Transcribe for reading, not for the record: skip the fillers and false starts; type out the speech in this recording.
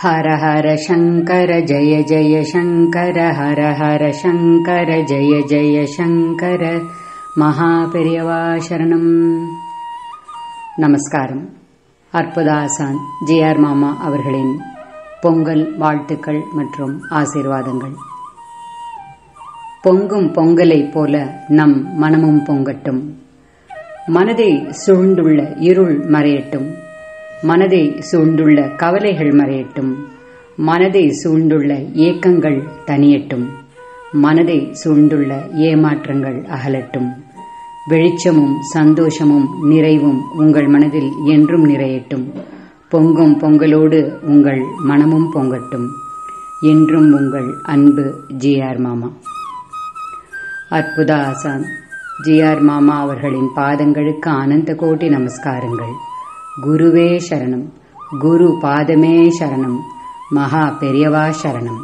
ஹர ஹர சங்கர ஜய ஜய சங்கர ஹர ஹர சங்கர ஜய ஜய சங்கர. மகா பெரியவா சரணம். நமஸ்காரம். அற்புதாசான் ஜி.ஆர். மாமா அவர்களின் பொங்கல் வாழ்த்துக்கள் மற்றும் ஆசீர்வாதங்கள். பொங்கும் பொங்கலைப் போல நம் மனமும் பொங்கட்டும். மனதை சூழ்ந்துள்ள இருள் மறையட்டும். மனதை சூழ்ந்துள்ள கவலைகள் மறையட்டும். மனதை சூழ்ந்துள்ள ஏக்கங்கள் தனியட்டும். மனதை சூழ்ந்துள்ள ஏமாற்றங்கள் அகலட்டும். வெளிச்சமும் சந்தோஷமும் நிறைவும் உங்கள் மனதில் என்றும் நிறையட்டும். பொங்கும் பொங்கலோடு உங்கள் மனமும் பொங்கட்டும். என்றும் உங்கள் அன்பு ஜி.ஆர். மாமா. அற்புத ஆசான் ஜி.ஆர். மாமா அவர்களின் பாதங்களுக்கு ஆனந்த கோட்டி நமஸ்காரங்கள். குருவே சரணம். குரு பாதமே சரணம். மகா பெரியவா சரணம்.